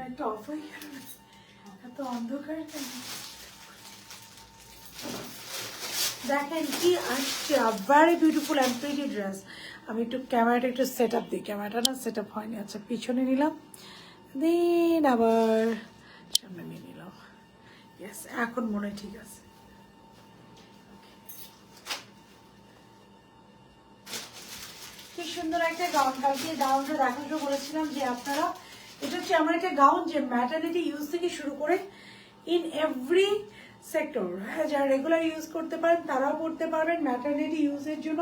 একটা অফ হয়ে গেল, এত অন্ধকার কেন? দেখেন কি আসছে, very beautiful and pretty dress. আমি একটু ক্যামেরাটা একটু সেট আপ দিই, ক্যামেরাটা না সেট আপ হয়নি। আচ্ছা পিছনে নিলাম, দেন আবার সামনে নিয়ে নিলাম। ইয়েস, এখন মনে হয় ঠিক আছে। কি সুন্দর একটা গাউন, কালকে গাউনটা দেখাতে বলেছিলাম যে আপনারা, এটা হচ্ছে আমার একটা গাউন যে ম্যাটারনিটি ইউজ থেকে শুরু করে ইন এভরি সেক্টর, হ্যাঁ, যারা রেগুলার ইউজ করতে পারেন তারাও পড়তে পারবেন। ম্যাটারনিটি ইউজের জন্য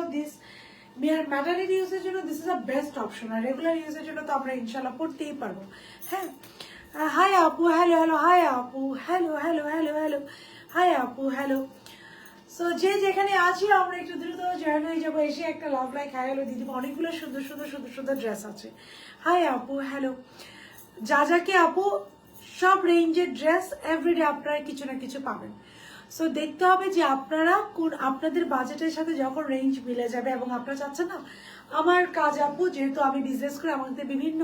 ম্যাটারনিটি ইউজের জন্য this is a best option. আর রেগুলার ইউজের জন্য তো আমরা ইনশাল্লাহ পড়তেই পারবো। হ্যাঁ, হাই আপু, হ্যালো হ্যালো, হাই আপু, hello hello hello hello, hi আপু, হ্যালো। সো যে যেখানে আছি আমরা একটু দ্রুত জয়েন হয়ে যাবো, এসে একটা লাভ লাইক হাই হ্যালো দিদি। অনেকগুলো সুন্দর সুন্দর সুন্দর সুন্দর ড্রেস আছে। হাই আপু, হ্যালো। যা যাকে আপু সব রেঞ্জের ড্রেস এভরিডে আপনারা কিছু না কিছু পাবেন। সো দেখতে হবে যে আপনারা আপনাদের বাজেটের সাথে যখন রেঞ্জ মিলে যাবে, এবং আপনারা চাচ্ছেন না আমার কাজ আপু, যেহেতু আমি বিজনেস করি আমাদের বিভিন্ন,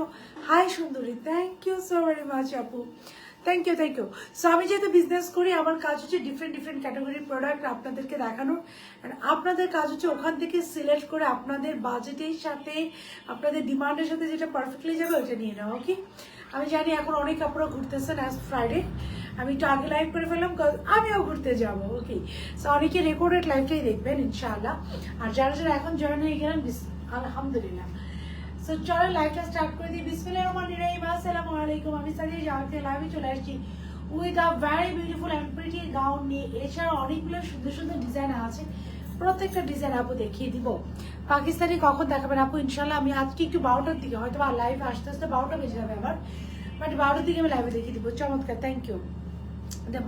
হাই সুন্দরী, thank you so very much আপু, thank you thank you. So আমি যেহেতু বিজনেস করি আমার কাজ হচ্ছে ডিফারেন্ট ডিফারেন্ট ক্যাটাগরির প্রোডাক্ট আপনাদেরকে দেখানোর, আর আপনাদের কাজ হচ্ছে ওখান থেকে সিলেক্ট করে আপনাদের বাজেটের সাথে আপনাদের ডিমান্ডের সাথে যেটা পারফেক্টলি যাবে ওইটা নিয়ে নেওয়া। ওকে, আমি জানি এখন অনেক আপনারা ঘুরতেছেন, অ্যাজ ফ্রাইডে আমি একটু আগে লাইভ করে ফেললাম, আমিও ঘুরতে যাবো। ওকে, সো অনেকে রেকর্ডেড লাইভটাই দেখবেন ইনশাআল্লাহ। আর যারা যারা এখন জয়েন হয়ে গেলেন আলহামদুলিল্লাহ। সো চলো লাইভটা স্টার্ট করে দিই। বিসমিল্লাহির রহমানির রহিম, আসসালামু আলাইকুম। আমি সাদিয়া জাহাতে লাইভে চলে আসছি with a very beautiful and pretty gown নিয়ে। এছাড়া অনেকগুলো সুন্দর সুন্দর ডিজাইন আছে, প্রত্যেকটা ডিজাইন আপু দেখিয়ে দিব। পাকিস্তানি কখন দেখাবেন আপু? ইনশাল্লাহ আমি আজকে একটু 12টার দিকে, হয়তো বা লাইভ আসতে আসতে 12টা বেজে যাবে আবার, বাট 12টার দিকে আমি লাইভে দেখিয়ে দিব। চমৎকার, থ্যাংক ইউ।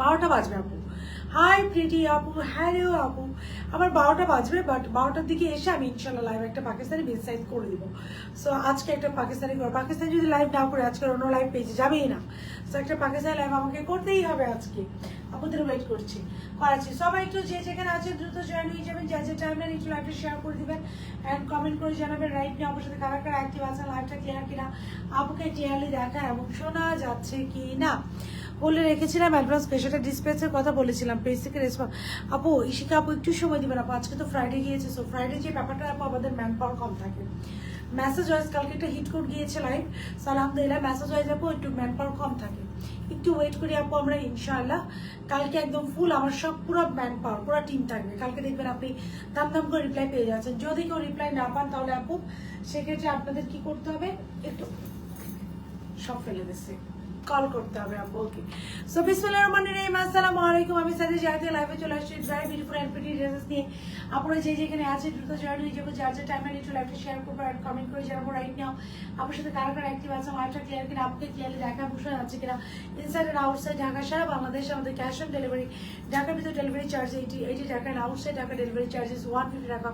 12টা বাজবে আপু। হাই প্রিটি আপু, হ্যালো আপু। আবার 12টা বাজবে, বাট 12টার দিকে এসে আমি ইনশাল্লাহ লাইভ একটা পাকিস্তানি বিল সাইজ করে দিব। সো আজকে একটা পাকিস্তানি যদি লাইভ না করে আজকে অন্য লাইভ পেজে যাবেই না। সো একটা পাকিস্তানি লাইভ আমাকে করতেই হবে আজকে। আপনাদের ওয়েট করছি, করাচ্ছি। সবাই একটু যে যেখানে আছে দ্রুত জয়েন হয়ে যাবেন, যা যে টাইমে একটু লাইভটা শেয়ার করে দিবেন অ্যান্ড কমেন্ট করে জানাবেন রাইট নিয়ে আমার সাথে কারা কারা অ্যাক্টিভ আছেন, লাইভটা ক্লিয়ার কিনা, আপুকে ক্লিয়ারলি দেখা এবং শোনা যাচ্ছে কি না। বলে রেখেছিলাম অ্যাডভান্স পেশাটা ডিসপ্যাচের কথা বলেছিলাম, পেজ থেকে রেসপন্স। আপু ইশিকা আপু একটু সময় দিবেন আপু, আজকে তো ফ্রাইডে গিয়েছে। সো ফ্রাইডে যে ব্যাপারটা আপু আমাদের ম্যান পাওয়ার কম থাকে। মেসেজ ওয়াইজ কালকে একটা হিট কোড গিয়েছে লাইভ, আলহামদুলিল্লাহ মেসেজ ওয়াইজ আপু একটু ম্যান পাওয়ার কম থাকে। একটু ওয়েট করি আপু, আমরা ইনশাআল্লাহ কালকে একদম ফুল আমার সব পুরো ম্যান পাওয়ার পুরো টিম থাকবে। কালকে দেখবেন আপনি দাম দাম করে রিপ্লাই পেয়ে যাচ্ছেন। যদি কেউ রিপ্লাই না পান তাহলে আপু সেক্ষেত্রে আপনাদের কি করতে হবে, একটু সব ফেলে দিচ্ছে, কল করতে হবে আপু। ওকে, সো বিসমিল্লাহির রহমানির রহিম, আসসালামু আলাইকুম। আমি সাদিয়া জাহাতে লাইভে চলে আসছি very beautiful and pretty dresses নিয়ে। আপনারা যে যেখানে আছে দ্রুত জয়েন হয়ে যাবো, যার যার টাইমে একটু লাইভটা শেয়ার করবো আর কমেন্ট করে জানাবো রাইট নাও আপনার সাথে কারা কারা অ্যাক্টিভ আছে, লাইভটা ক্লিয়ার কিনা, আপনাকে ক্লিয়ারলি দেখা বুঝতে যাচ্ছে কিনা। ইনসাইড এন্ড আউটসাইড ঢাকা সারা বাংলাদেশ আমাদের ক্যাশ অন ডেলিভারি, ঢাকার ভিতরে ডেলিভারি চার্জ 80 টাকা, and outside Dhaka delivery charges 150 টাকা।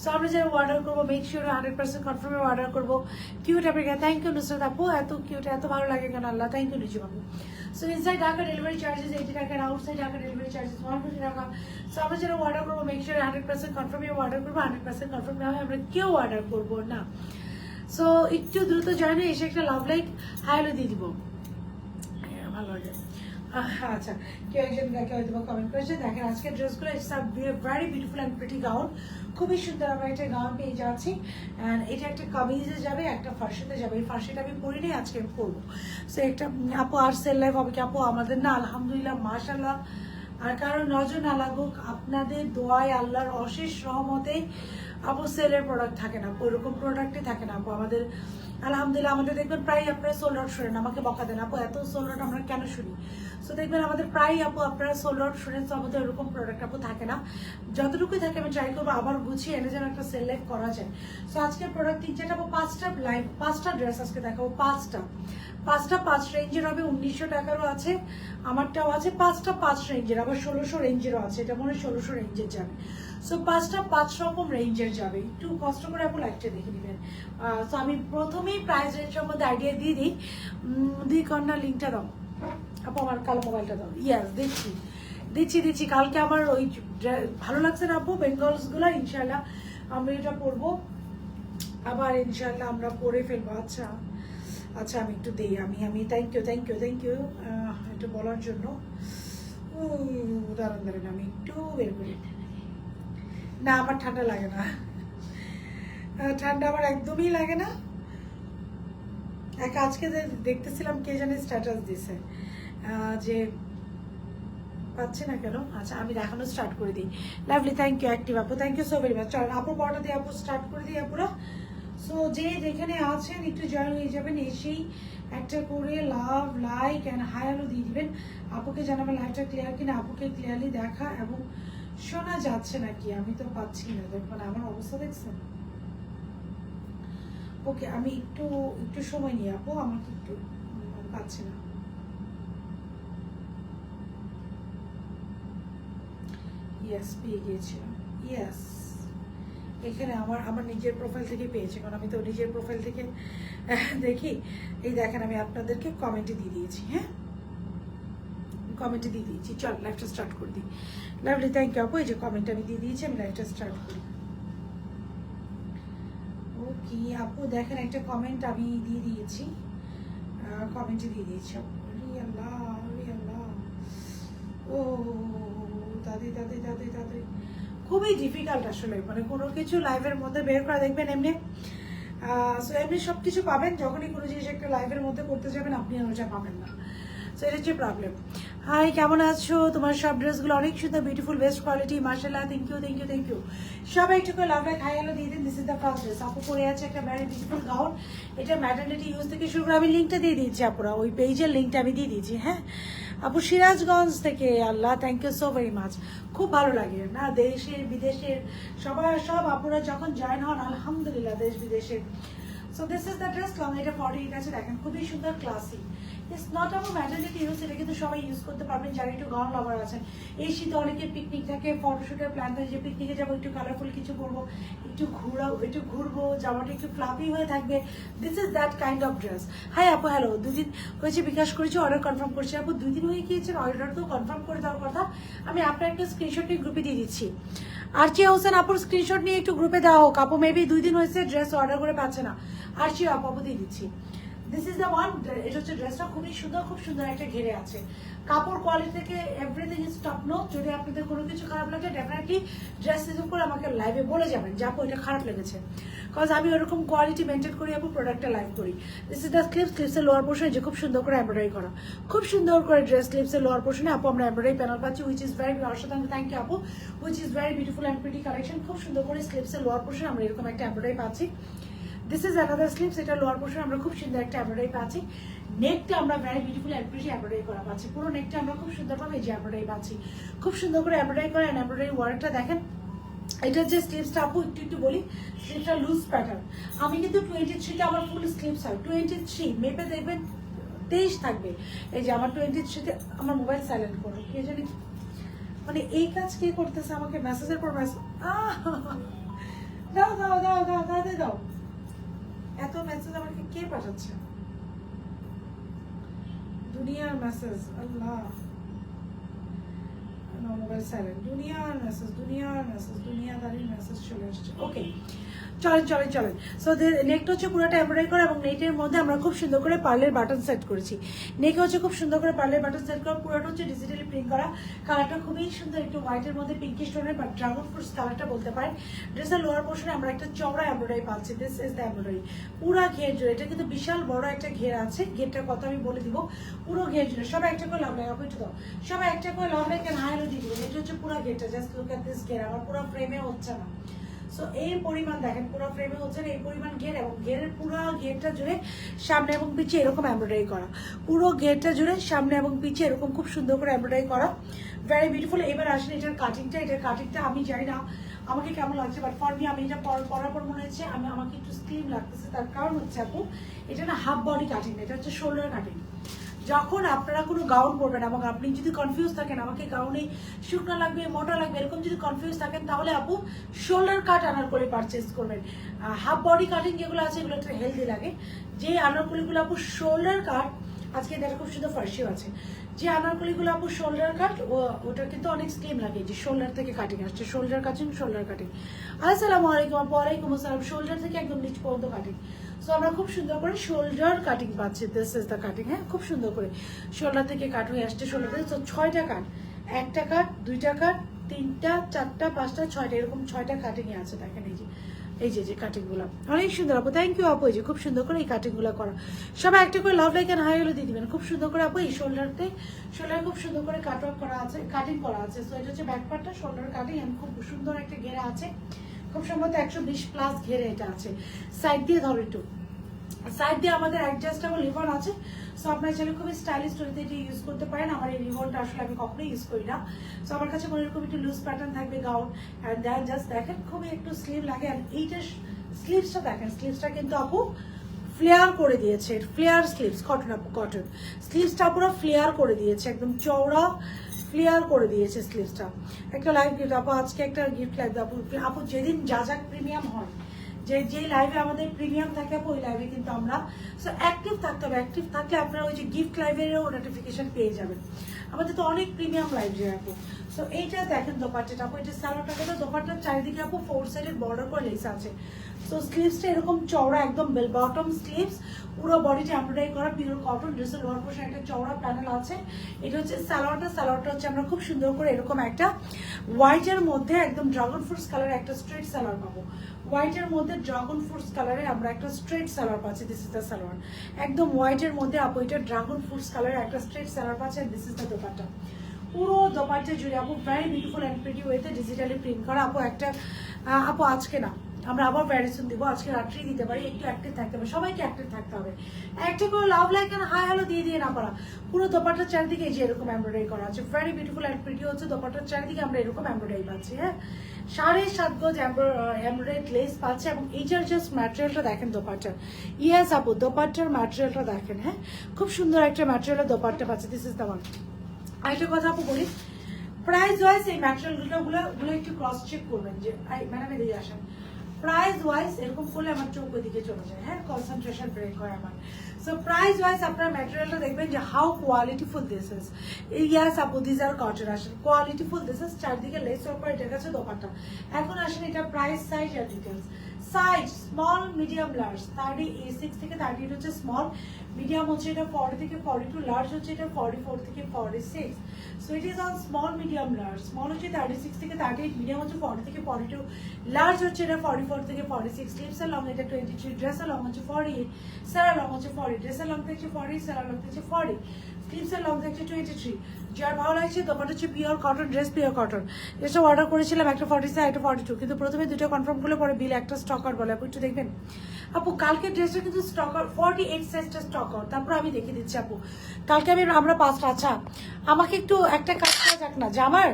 সো আমরা যারা অর্ডার করবো মেক শিওর 100% কনফার্মে অর্ডার করবো। কিউট আপনাকে থ্যাংক ইউ নুসরাত আপু, এত কিউট, এত ভালো লাগে কেন আল্লাহ, থ্যাংক ইউ নিজু আপু। So inside Dhaka delivery charges 80 টাকা and outside Dhaka delivery charges 150 টাকা। So আমরা যারা অর্ডার করবো মেক শিওর 100% কনফার্ম অর্ডার করবো, 100% কনফার্ম না হয় আমরা কেউ অর্ডার করবো না। সো একটু দ্রুত জয়েন হয়ে এসে একটা লাভ লাইক হাইলো দিয়ে দিব, ভালো লাগে। আচ্ছা, কেউ একজন কেউ হয়তো কমেন্ট করেছে। দেখেন আজকের ড্রেসগুলো it's a very beautiful and pretty gown, খুবই সুন্দর আমরা একটা গাউন পেয়ে যাচ্ছি। অ্যান্ড এটা একটা কামিজে যাবে, একটা ফার্সিতে যাবে। এই ফার্সিটা আমি পরিনি, আজকে আমি পরবো। সো একটা আপু আর সেল লাইভ হবে কি আপু? আমাদের না আলহামদুলিল্লাহ মাশাআল্লাহ, আর কারো নজর না লাগুক, আপনাদের দোয়ায় আল্লাহর অশেষ রহমতে আপু সেলের প্রোডাক্ট থাকে না, ওইরকম প্রোডাক্টই থাকে না আপু আমাদের আলহামদুলিল্লাহ। আমাদের দেখবেন প্রায় আপনারা সোল্ড আউট শুনেন, আমাকে বকা দেন আপু এত সোল্ড আউট আমরা কেন শুনি। সো দেখবেন আমাদের প্রায় আপু আপনারা সোল্ড আউট শুনেন, তো আমাদের ওরকম প্রোডাক্ট আপু থাকে না। যতটুকুই থাকে আমি ট্রাই করবো আবার গুছিয়ে এনে যেন একটা সেল লাইভ করা যায়। সো আজকের প্রোডাক্ট 3-4টা আপু, 5টা লাইভ, 5টা ড্রেস আজকে দেখাবো। 5 রেঞ্জের হবে, 1900 টাকারও আছে, আমারটাও আছে। 5টা 5 রেঞ্জের, আবার 1600 রেঞ্জেরও আছে, এটা মনে হয় 1600 রেঞ্জের যাবে। সো 5টা 5 রকম রেঞ্জের যাবে, একটু কষ্ট করে আপু লাইভটা দেখে নেবেন। সো আমি প্রথমেই প্রাইস রেঞ্জ সম্বন্ধে আইডিয়া দিয়ে দিই কন্যা লিঙ্কটা দাও আপু, আমার কালো মোবাইলটা দাও। ইয়াস দিচ্ছি। কালকে আমার ওই ভালো লাগছে না আপু বেঙ্গলসগুলো, ইনশাল্লাহ আমরা এটা পরবো, আবার ইনশাল্লাহ আমরা পরে ফেলবো। আচ্ছা আচ্ছা, আমি একটু দিই, আমি থ্যাংক ইউ একটু বলার জন্য। দাঁড়ান আমি একটু বের করি। না আমার ঠান্ডা লাগে না, ঠান্ডা আমার একদমই লাগে না। আজকে দেখতেছিলাম কে জানি স্ট্যাটাস দিছে যে পাচ্ছে না কেন। আচ্ছা আমি দেখানো স্টার্ট করে দিই। লাভলি, থ্যাংক ইউ অ্যাক্টিভ আপু, thank you so very much. চল আপু পড়াটা দিয়ে আপু স্টার্ট করে দিই আপুরা। সো যে যেখানে আছেন একটু জয়েন হয়ে যাবেন, এসেই একটা করে love like and high hello দিয়ে দিবেন। আপুকে জানাবেন লাইভটা ক্লিয়ার কিনা, আপুকে ক্লিয়ারলি দেখা এবং শোনা যাচ্ছে নাকি, আমি তো পাচ্ছি না। দেখবেন আমার অবস্থা দেখছেন। ওকে আমি একটু একটু সময় নিই আপু, আমাকে একটু পাচ্ছি না। ইয়েস পেয়ে গিয়েছিলাম, ইয়েস এখানে আমার নিজের প্রোফাইল থেকে পেয়েছি, কারণ আমি তো নিজের প্রোফাইল থেকে দেখি। এই দেখেন আমি আপনাদেরকে কমেন্টে দিয়ে দিয়েছি। হ্যাঁ কমেন্টে দিয়ে দিয়েছি। চল লাইভটা স্টার্ট করে দিই। লাভলি, থ্যাংক ইউ আপু। এই যে কমেন্ট আমি দিয়ে দিয়েছি, আমি লাইভটা স্টার্ট করি। ও কি আপু দেখেন একটা কমেন্ট আমি দিয়ে দিয়েছি, কমেন্টে দিয়ে দিয়েছি আপু। ও দাদি দাদি দাদি দাদি খুবই ডিফিকাল্ট আসলে, মানে কোনো কিছু লাইভের মধ্যে বের করা। দেখবেন এমনি এমনি সব কিছু পাবেন, যখনই কোনো জিনিস একটা লাইভের মধ্যে করতে যাবেন আপনি আর ওটা পাবেন না। সো এটা হচ্ছে প্রবলেম। হাই কেমন আছো? তোমার সব ড্রেসগুলো অনেক সুন্দর, বিউটিফুল, বেস্ট কোয়ালিটি, মার্শাল্লাহ, থ্যাংক ইউ। সবাই একটু করে লাভ লাইক হাই হ্যালো দিয়ে দিন। This is the first dress. আপু পরে আছে একটা ভেরি বিউটিফুল গাউন, এটা ম্যাটারনিটি ইউজ থেকে শুরু করে। আমি লিঙ্কটা দিয়ে দিয়েছি আপুরা, ওই পেজের লিঙ্কটা আমি দিয়ে দিয়েছি। হ্যাঁ আপু সিরাজগঞ্জ থেকে, Allah thank you so very much. খুব ভালো লাগে না, দেশের বিদেশের সব আপুরা যখন জয়েন হন আলহামদুলিল্লাহ, দেশ বিদেশের। So this is the dress, long এটা 48 আছে। দেখেন খুবই সুন্দর, ক্লাসি। ইটস নট আমার ম্যাটারনিটি ইউজ, এটা কিন্তু সবাই ইউজ করতে পারবেন যারা একটু গাউন লাভার আছেন। এই শীতে অনেকের পিকনিক থাকে, ফটোশুটের প্ল্যান থাকে যে পিকনিকে যাবো, একটু কালারফুল কিছু করবো, একটু ঘুরবো, জামাটা একটু ফ্লাফি হয়ে থাকবে। This is that kind of dress. Hi আপু হ্যালো, 2 দিন হয়েছে বিকাশ করেছি, অর্ডার কনফার্ম করছি। আপু 2 দিন হয়ে গিয়েছেন, অর্ডার তো কনফার্ম করে দেওয়ার কথা। আমি আপনার একটা স্ক্রিনশট নিয়ে গ্রুপে দিয়ে দিচ্ছি। আরচি হোসেন আপুর স্ক্রিনশট নিয়ে একটু গ্রুপে দেওয়া হোক। আপু মেবি 2 দিন হয়েছে ড্রেস অর্ডার করে পাচ্ছে না। আরচি আপু দিয়ে দিচ্ছি। This is the one. এটা হচ্ছে ড্রেসটা খুবই সুন্দর, খুব সুন্দর একটা ঘেরে আছে। কাপড় কোয়ালিটি থেকে এভরিথিং ইজ টপ নোট। যদি আপনাদের কোনো কিছু খারাপ লাগে ডেফিনেটলি ড্রেস রিসিভ করে আমাকে লাইভে বলে যাবেন যে আপু এটা খারাপ লেগেছে, কজ আমি ওরকম কোয়ালিটি মেনটেন করি আপু, প্রোডাক্টটা লাইভ করি। দিস ইজ দ্য স্লিপসের লোয়ার পোর্শনে যে খুব সুন্দর করে এমব্রয়ডারি করা, খুব সুন্দর করে ড্রেস স্লিপসের লোয়ার পোর্শনে আপু আমরা এমব্রয়ডারি প্যানেল পাচ্ছি, উইচ ইজ ভেরি অসাধারণ। থ্যাংক ইউ আপু, which is very beautiful and pretty collection. খুব সুন্দর করে স্লিপসের লোয়ার পোর্শনে আমরা এরকম একটা এমব্রয়ডারি পাচ্ছি। দিস ইজ অ্যানাদার স্লিপস, এটা লোয়ার পোর্শন আমরা খুব সুন্দর একটা এমব্রয়ডারি পাচ্ছি। নেকটা আমরা ভেরি বিউটিফুল এমব্রয়ডারি করা পাচ্ছি, পুরো নেকটা আমরা খুব সুন্দরভাবে এই যে এমব্রয়ডারি পাচ্ছি, খুব সুন্দর করে এমব্রয়ডারি করা। এমব্রয়ডারি ওয়ার্কটা দেখেন। এটা যে স্লিপসটা আপু একটু বলি, স্লিপসটা লুজ প্যাটার্ন। আমি কিন্তু 23তে আমার ফুল স্লিপস হয়, 23 মেপে দেখবেন 23 থাকবে। এই যে আমার 23তে আমার মোবাইল সাইলেন্ট করো, কে জানি মানে এই কাজ কে করতেছে আমাকে, মেসেজের পর মেসেজ। দাও দাও দাও দাও দাও দাও, এত মেসেজ আমাকে কে পাঠাচ্ছে? দুনিয়ার মেসেজ, আল্লাহ মোবাইল সাইলেন্ট। দুনিয়াদারির মেসেজ চলে আসছে। ওকে চলেন। সো নেকটা হচ্ছে পুরোটা এমব্রয়ডারি করা এবং নেটের মধ্যে আমরা খুব সুন্দর করে পার্লের বাটন সেট করেছি। নেকে হচ্ছে খুব সুন্দর করে পার্লের বাটন সেট করা, পুরোটা হচ্ছে ডিজিটালি প্রিন্ট করা। কালারটা খুবই সুন্দর, একটু হোয়াইটের মধ্যে পিঙ্কিশ টোনের বা ড্রাগন ফ্রুটস কালারটা বলতে পারেন। ড্রেসের লোয়ার পোর্শনে আমরা একটা চওড়া এমব্রয়ডারি পাচ্ছি। দিস ইজ দ্য এমব্রয়ডারি, পুরা ঘের জুড়ে। এটা কিন্তু বিশাল বড় একটা ঘের আছে, ঘেরটার কথা আমি বলে দিব। পুরো ঘের জুড়ে সবাই একটা করে লাভ লাগে, একটু দাও, সবাই একটা করে লাভ লাগে হাইলো দিয়ে দিবেন। এটা হচ্ছে পুরো ঘেরটা, জাস্ট লুক এট দিস ঘের। আমার পুরো ফ্রেমে হচ্ছে না। সো এই পরিমাণ দেখেন, পুরো ফ্রেমে হচ্ছে না এই পরিমাণ ঘের, এবং ঘেরের পুরো ঘেরটা জুড়ে সামনে এবং পিছে এরকম এমব্রয়ডারি করা, পুরো ঘেরটা জুড়ে সামনে এবং পিছে এরকম খুব সুন্দর করে এমব্রয়ডারি করা, ভেরি বিউটিফুল। এবার আসেন এটার কাটিংটা আমি জানি না আমাকে কেমন লাগছে, বাট ফর মি আমি এটা পরার পর মনে হচ্ছে আমাকে একটু স্লিম লাগতেছে। তার কারণ হচ্ছে আপু এটা না হাফ বডি কাটিং, এটা হচ্ছে শোল্ডার কাটিং। যখন আপনারা কোনো গাউন পরবেন এবং আপনি যদি কনফিউজ থাকেন আমাকে গাউনে শুকনো লাগবে, মোটা লাগবে, এরকম যদি কনফিউজ থাকেন তাহলে আপু শোল্ডার কাট আনারকলি পারচেস করবেন। হাফ বডি কাটিং যেগুলো আছে এগুলো একটু হেলদি লাগে। যে আনারকলিগুলো আপু শোল্ডার কাট আজকে এটা খুব সুন্দর ফার্সিও আছে। যে আনারকলিগুলো আপু শোল্ডার কাট, ওটা কিন্তু অনেক স্লিম লাগে, যে শোল্ডার থেকে কাটিং আসছে, শোল্ডার কাটিং, শোল্ডার কাটিং। আসসালামু আলাইকুম আপু। ওয়ালাইকুম আসসালাম। শোল্ডার থেকে একদম নিচ পর্যন্ত কাটিং। সো আমরা খুব সুন্দর করে শোল্ডার কাটিং পাচ্ছি। This is the cutting. হ্যাঁ, খুব সুন্দর করে শোল্ডার থেকে কাট হয়ে আসছে। শোল্ডার থেকে 6টা কাট, 1টা কাট, 2টা কাট, 3টা, 4টা, 5টা, 6টা, এরকম 6টা কাটিং এ আছে। দেখেন এই যে কাটিং গুলো অনেক সুন্দর আপু। থ্যাংক ইউ আপু। এই যে খুব সুন্দর করে এই কাটিং গুলো করা। সবাই একটা করে লাভ লাইক এন্ড হাই হলো দিয়ে দিবেন। খুব সুন্দর করে আপু এই শোল্ডারে খুব সুন্দর করে কাট ওয়ার্ক করা আছে, কাটিং করা আছে। সো এটা হচ্ছে ব্যাক পার্টটা, শোল্ডার কাটিং, এন্ড খুব সুন্দর একটা ঘেরা আছে। খুব সম্ভবত 120 প্লাস ঘেরে এটা আছে। সাইড দিয়ে ধরো একটু, সাইড দিয়ে আমাদের অ্যাডজাস্টেবল রিবন আছে। সো আপনার চাইলে খুবই স্টাইলিশ স্টোরিতে এটি ইউজ করতে পারেন। আমার এই রিবনটা আসলে আমি কখনোই ইউজ করি না। সো আমার কাছে মনে এরকম একটু লুজ প্যাটার্ন থাকবে গাউন, অ্যান্ড দেন জাস্ট দেখেন খুবই একটু স্লিভ লাগে। অ্যান্ড এইটা স্লিভসটা দেখেন, স্লিভসটা কিন্তু আপু ফ্লেয়ার করে দিয়েছে। ফ্লেয়ার স্লিভস, কটন আপু, কটন স্লিভসটা পুরো ফ্লেয়ার করে দিয়েছে, একদম চওড়া ফ্লেয়ার করে দিয়েছে স্লিভসটা। একটা লাইভ গিফট আপু, আজকে একটা গিফট লাগবে আপু। আপু যেদিন যা প্রিমিয়াম হয়, যে লাইভে আমাদের প্রিমিয়াম থাকে আপু, ওই লাইভে কিন্তু আমরা সো অ্যাক্টিভ থাকতে হবে। অ্যাক্টিভ থাকলে আপনারা ওই যে গিফট লাইভেরও নোটিফিকেশন পেয়ে যাবেন। আমাদের তো অনেক প্রিমিয়াম লাইভ যায় আপু। সো এইটা দেখেন দোপাট্টাটা আপু, এটা সালোয়ারটা, দোপাট্টার চারিদিকে আপু 4 সাইডের বর্ডার করে লেস আছে। সো স্লিভসটা এরকম চওড়া, একদম বেল বটম স্লিভস, পুরো বডিটা এমব্রয়ডারি করা পিওর কটন। ড্রেসের লোয়ার পোর্শন একটা চওড়া প্যানেল আছে। এটা হচ্ছে সালোয়ারটা হচ্ছে আমরা খুব সুন্দর করে এরকম একটা হোয়াইটের মধ্যে একদম ড্রাগন ফ্রুটস কালারের একটা স্ট্রেট সালোয়ার পাবো। হোয়াইটের মধ্যে ড্রাগন ফ্রুটস কালারে আমরা একটা স্ট্রেট সালোয়ার পাচ্ছি। This is the salwar. একদম হোয়াইটের মধ্যে আপু এটা ড্রাগন ফ্রুটস কালারের একটা স্ট্রেট সালোয়ার পাচ্ছে। This is the dupatta. পুরো দোপাট্টা জুড়ে আপু ভেরি বিউটিফুল অ্যান্ড প্রিটি ওয়েতে ডিজিটালি প্রিন্ট করা আপু। একটা আপু আজকে না, আমরা আবার ভ্যারিয়েশন দিব, আজকে রাত্রেই দিতে পারি। একটু অ্যাক্টিভ থাকতে হবে, সবাইকে অ্যাক্টিভ থাকতে হবে। একটা করে love like and hi hello দিয়ে না পারা। পুরো দোপাট্টার চারিদিকে এই যে এরকম এমব্রয়ডারি করা আছে। ভেরি বিউটিফুল অ্যান্ড প্রিটি হচ্ছে দোপাট্টার চারিদিকে আমরা এরকম এমব্রয়ডারি পাচ্ছি। হ্যাঁ, 7.5 গজ এমব্রয়ডারি লেস পাচ্ছে। এবং এইটার জাস্ট ম্যাটেরিয়ালটা দেখেন দোপাট্টার। ইয়েস আপু, দোপাট্টার ম্যাটেরিয়ালটা দেখেন। হ্যাঁ, খুব সুন্দর একটা ম্যাটেরিয়ালের দোপাট্টা পাচ্ছে। This is the one. আরেকটা কথা আপু বলি, প্রাইস ওয়াইজ এই ম্যাটেরিয়ালগুলো একটু ক্রস চেক করবেন। যে ম্যাডাম এদিকে আসেন, প্রাইস ওয়াইজ এরকম করলে আমার চোখ ওইদিকে চলে যায়। হ্যাঁ, কনসেন্ট্রেশন ব্রেক হয় আমার। সো প্রাইস ওয়াইজ আপনার ম্যাটেরিয়ালটা দেখবেন যে how qualityful this is. Yes আপু, দিস আর কটন। আসেন কোয়ালিটিফুল দিস ইজ। চারদিকে লেস ওপর, এটার কাছে দোপাট্টা। এখন আসেন এটা প্রাইস, সাইজ আর details. Size small, medium, large. 36 থেকে 38 হচ্ছে স্মল, মিডিয়াম হচ্ছে এটা 40 থেকে 42, লার্জ হচ্ছে এটা 44 থেকে 46। So it is on small, medium, large. Small হচ্ছে 36 থেকে 38, মিডিয়াম হচ্ছে 40 থেকে 42, লার্জ হচ্ছে এটা 44 থেকে 46। স্লিভসের লং এটা 23, ড্রেসের লং হচ্ছে 48, স্যালার লং হচ্ছে 40, ড্রেসের লং থাকছে 40, স্যালার লং থাকছে 40, স্লিভসের লং থাকছে 23। যার ভালো লাগছে দোপাট্টা হচ্ছে pure cotton, dress pure cotton. যেসব অর্ডার করেছিলাম একটা 46, একটা 42, কিন্তু প্রথমে দুটো কনফার্ম করলে পরে বিল একটা স্টক আউট বলে। আপু একটু দেখবেন আপু, কালকে ড্রেসটা কিন্তু স্টক আউট 48 সাইজটা স্টক আউট। তারপর আমি দেখিয়ে দিচ্ছি আপু, কালকে আমরা 5টা। আচ্ছা, আমাকে একটু একটা কাজ করা যাক না, যে আমার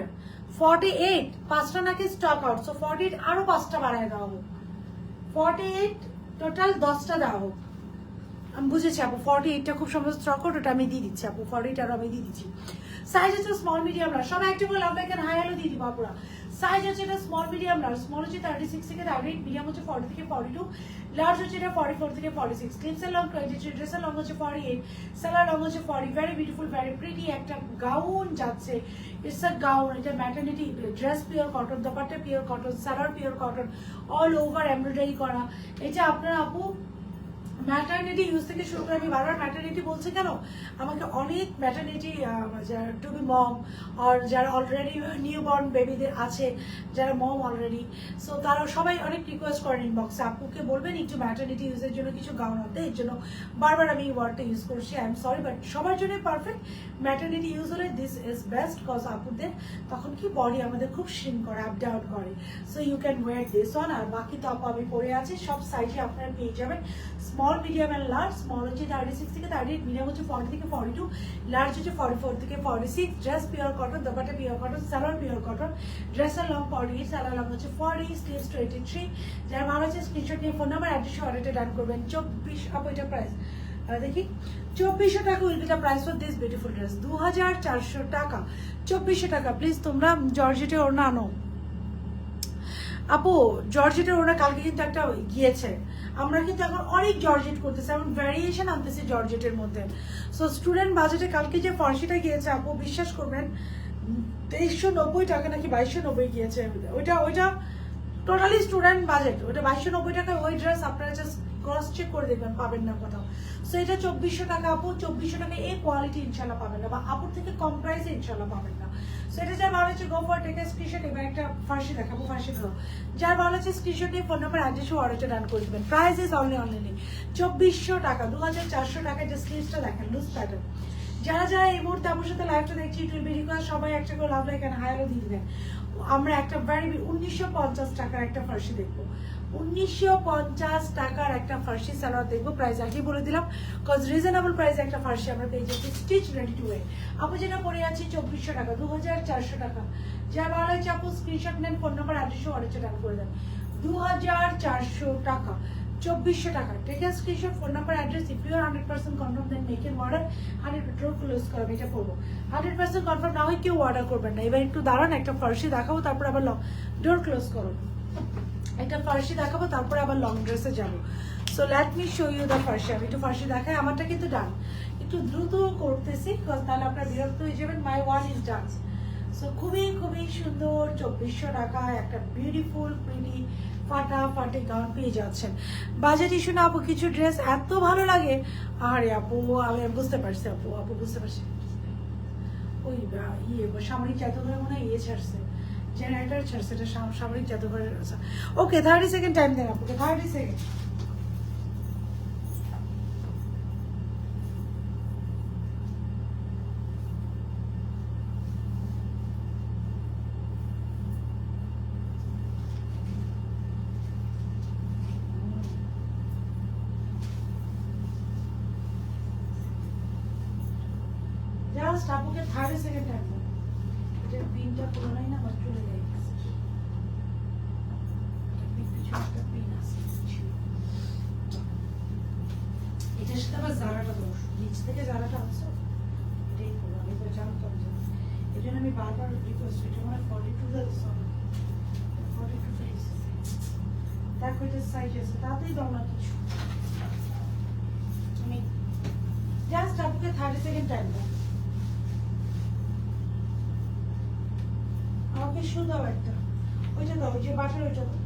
48 5টা নাকি স্টক আউট। সো 48 আরো 5টা বাড়ায় দেওয়া হোক, 48 টোটাল 10টা দেওয়া হোক। আমি বুঝেছি আপু, 48টা খুব সম্ভব স্টক আউট, ওটা আমি দিয়ে দিচ্ছি আপু। 48 আরো আমি দিয়ে দিচ্ছি। সাইজ হচ্ছে স্মল, মিডিয়াম, লার্জ। সবাই একটা বলে আপনাকে হাই হ্যালো দিয়ে দিব আপুরা। সাইজ হচ্ছে এটা স্মল, মিডিয়াম, লার্জ। স্মল হচ্ছে 36 থেকে 38, মিডিয়াম হচ্ছে 40 থেকে 42, লার্জ হচ্ছে এটা 44 থেকে 46। স্লিভসের লং 23, ড্রেসের লং হচ্ছে 48, সেলার লং হচ্ছে 40। ভেরি বিউটিফুল, ভেরি প্রিটি একটা গাউন যাচ্ছে। It's a gown. এটা maternity dress pure cotton, dupatta pure cotton, salwar pure cotton, all over embroidery করা। এটা আপনারা আপু ম্যাটারনিটি ইউজ থেকে শুরু করে, আমি বারবার ম্যাটারনিটি বলছি কেন, আমাকে অনেক ম্যাটারনিটি টু বি মম আর যারা অলরেডি নিউ বর্ন বেবিদের আছে, যারা মম অলরেডি, সো তারা সবাই অনেক রিকোয়েস্ট করেন ইনবক্সে, আপুকে বলবেন একটু ম্যাটারনিটি ইউজের জন্য কিছু গাউন আনতে। এর জন্য বারবার আমি এই ওয়ার্ডটা ইউজ করছি। আই এম সরি, বাট সবার জন্য পারফেক্ট। ম্যাটারনিটি ইউজ হলে দিস ইজ বেস্ট, কজ আপুদের তখন কি বডি আমাদের খুব শ্রিং করে, আপ ডাউন করে। So you can wear this one. আর বাকি তো আপু আমি পরে আছি, সব সাইজে আপনারা পেয়ে যাবেন। Small, medium and large. Small হচ্ছে 36 থেকে 38, মিডিয়াম হচ্ছে 40 থেকে 42, লার্জ হচ্ছে 44 থেকে 46। Dress pure cotton, dupatta pure cotton, salwar pure cotton, ড্রেসের লং 48, সালোয়ার লং হচ্ছে 40, স্লিভস 23। যারা ভালো হচ্ছে স্ক্রিনশট নিয়ে ফোন নাম্বার অ্যাড্রেস অর্ডারটা ডান করবেন। 24 আপু এটা প্রাইস দেখি 2400 টাকা will be the price for this beautiful dress. 2400 টাকা, 2400 টাকা। প্লিজ তোমরা জর্জেটে ওড়না আনো। আপু জর্জেটের ওরা কালকে কিন্তু একটা গিয়েছে, আমরা কিন্তু এখন অনেক জর্জেট করতেছি, এখন ভ্যারিয়েশন আনতেছি জর্জেটের মধ্যে। সো স্টুডেন্ট বাজেটে কালকে যে ফার্সিটা গিয়েছে আপু বিশ্বাস করবেন 2390 টাকা নাকি 2290 গিয়েছে, ওইটা টোটালি স্টুডেন্ট বাজেট, ওটা 2290 টাকা। ওই ড্রেস আপনারা জাস্ট ক্রস চেক করে দেখবেন, পাবেন না কোথাও। সো এটা 2400 টাকা আপু, 2400 টাকা এই কোয়ালিটি ইনশাল্লাহ পাবেন না, বা আপুর থেকে কম প্রাইসে ইনশাল্লাহ পাবেন না। সো এটা যা ভালো হচ্ছে go for take a screenshot. এবার একটা ফার্সি দেখাবো, ফার্সি ধরো, যার ভালো হচ্ছে স্ক্রিনশট নিয়ে ফোন নাম্বার অ্যাড্রেস অর্ডারটা ডান করে দেবেন। প্রাইস ইজ অনলি 2400 টাকা, 2400 টাকা। যে স্লিভসটা দেখেন লুজ প্যাটার্ন। যারা যারা এই মুহূর্তে আমার সাথে লাইভটা দেখছি ইট উইল বি রিকোয়েস্ট সবাই একটা করে লাভ লাইক এন্ড হাইলো দিয়ে দিবেন। আমরা একটা ভেরি 1950 টাকার একটা ফার্সি দেখবো, 1950 টাকার একটা ফার্সি সালোয়ার দেখবো। প্রাইস আগে বলে দিলাম কজ রিজনেবল প্রাইসে একটা ফার্সি আমরা পেয়ে যাচ্ছি স্টিচ রেডি টু ওয়্যার। আপু যেটা পরে আছি 2400 টাকা, 2400 টাকা। যা ভালো হচ্ছে আপু স্ক্রিনশট নেন, ফোন নাম্বার অ্যাড্রেস অর্ডারটা ডান করে দেন। 2400 টাকা, 2400 টাকা। ঠিক আছে, screenshot, phone number, address. If you are 100% confirm then make an order. 100% close করবে, এটা করবো। 100% কনফার্ম না হয় কেউ অর্ডার করবেন না। এবার একটু দাঁড়ান, একটা ফার্সি দেখাবো, তারপর আবার ডোর ক্লোজ করো। একটা ফার্সি দেখাবো, তারপরে আবার লং ড্রেসে যাবো। So let me show you the Farsi. আমি একটু ফার্সি দেখাই, আমারটা কিন্তু ডান, একটু দ্রুত করতেছি তাহলে আপনার বিরক্ত হয়ে যাবেন। মাই ওয়ান ইজ ডান। সো খুবই খুবই সুন্দর 2400 টাকা একটা বিউটিফুল প্রিটি ফাটাফাটি গাউন পেয়ে যাচ্ছেন। বাজেট ইস্যু না আপু, কিছু ড্রেস এত ভালো লাগে। আরে আপু আমি বুঝতে পারছি, আপু বুঝতে পারছি। ওই সামরিক জাদুঘরে মনে হয় ছাড়ছে, জেনারেটর ছাড়ছে, এটা সামরিক জাদুঘরের। ওকে 30 সেকেন্ড টাইম দেন আপুকে, 30 সেকেন্ড। জাস্ট আপুকে 30 সেকেন্ড টাইম দেন। এটা পিনটা পুরোই না, আমার চলে যায়। এটার সাথে আবার জারাটা দোষ, নিচ থেকে জারাটা আছে, এটাই করবো। আমি তো জানতাম যে এই জন্য আমি বারবার রিকোয়েস্ট, এটা মানে 42 দা দিস, 42 ফেস দেখো, এটা সাইজ আছে, তাতেই দাও না কিছু। আমি জাস্ট আপুকে 30 সেকেন্ড টাইম দাও। আমাকে শু দাও একটা, ওইটা দাও, ওই যে বাটার, ওইটা দাও।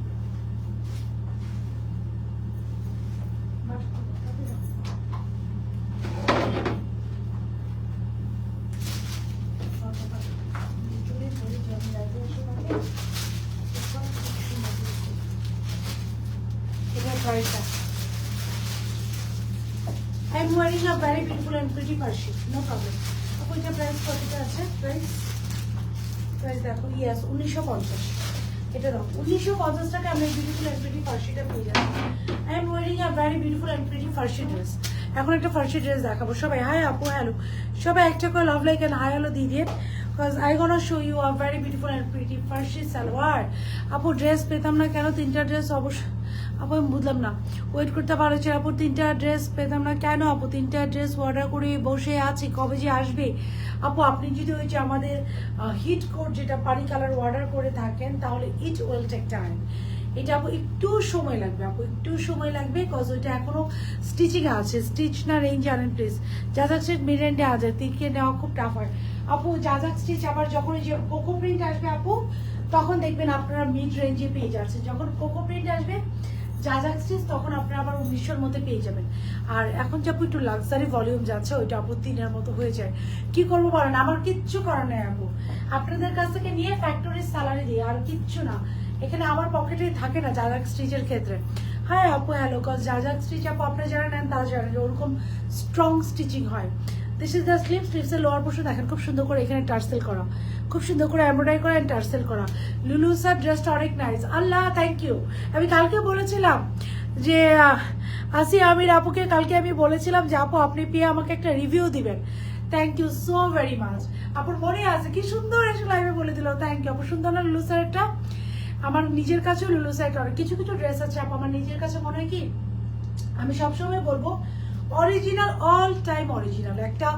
I'm wearing a very beautiful and pretty Persi, no problem. আপু এটা প্রাইস কতটা আছে? প্রাইস দেখো, ইয়েস 1950। এটা দাও 1950 টাকা। আমরা বিউটিফুল এন্ড প্রিটি ফার্সিটা পেয়ে যাচ্ছি। I am wearing a very beautiful and pretty ফার্সি ড্রেস। এখন একটা ফার্সি ড্রেস দেখাবো। সবাই হাই আপু হ্যালো, সবাই একটা করে love like and hi hello দিয়ে দিন, because I gonna show you a very beautiful and pretty Farsi salwar. আপু ড্রেস পেতাম না কেন? 3টা ড্রেস অবশ্যই আপু, আমি বুঝলাম না, ওয়েট করতে পারো যে আপু 3টা ড্রেস পেতাম না কেন? আপু 3টা ড্রেস অর্ডার করে বসে আছি, কবে যে আসবে? আপু আপনি যদি ওই যে আমাদের হিট কোড যেটা পানি কালার অর্ডার করে থাকেন, তাহলে ইট উইল টেক টাইম। এটা আপু একটু সময় লাগবে, আপু একটু সময় লাগবে, কজ ওইটা এখনো স্টিচিং আছে। স্টিচ না রেঞ্জ আনেন প্লিজ। জাজাক স্টিচ মিড রেঞ্জে আছে, তিনকে নেওয়া খুব টাফ হয় আপু। জাজাক স্টিচ আবার যখন ওই যে কোকো প্রিন্ট আসবে আপু, তখন দেখবেন আপনারা মিড রেঞ্জে পেয়ে যাচ্ছেন। যখন কোকো প্রিন্ট আসবে জাজাক স্টিচ, তখন আপনারা আবার 1900-র মধ্যে পেয়ে যাবেন। আর এখন যে আপু একটু লাক্সারি ভলিউম যাচ্ছে, ওইটা আপু 3-এর মতো হয়ে যায়। কি করবো বলেন, আমার কিচ্ছু করার নেই আপু। আপনাদের কাছ থেকে নিয়ে ফ্যাক্টরির স্যালারি দিই, আর কিচ্ছু না। এখানে আমার পকেটে থাকে না জাজাক স্টিচের ক্ষেত্রে। হ্যাঁ আপু হ্যালো, কজ জাজাক স্টিচ আপু আপনারা যারা নেন তারা জানেন যে ওরকম স্ট্রং স্টিচিং হয়। This is the sleeve. স্লিভসের লোয়ার পোর্শন দেখেন খুব সুন্দর করে এখানে টার্সেল করা, খুব সুন্দর করে এমব্রয়ডারি করা এন্ড টার্সেল করা। লুলু স্যার ড্রেসটা অনেক নাইস। Allah thank you. আমি কালকে বলেছিলাম যে আসিয়া আমির আপুকে, কালকে আমি বলেছিলাম যে আপু আপনি পেয়ে আমাকে একটা রিভিউ দিবেন। Thank you so very much. আপুর মনে আছে, কি সুন্দর এসে লাইভে বলে দিল। থ্যাংক ইউ আপু। সুন্দর না লুলু স্যারটা? আমার নিজের কাছেও লুলু স্যার অনেক কিছু কিছু ড্রেস আছে আপু, আমার নিজের কাছে মনে হয় কি, আমি সবসময় বলবো অরিজিনাল, অল টাইম অরিজিনাল। একটা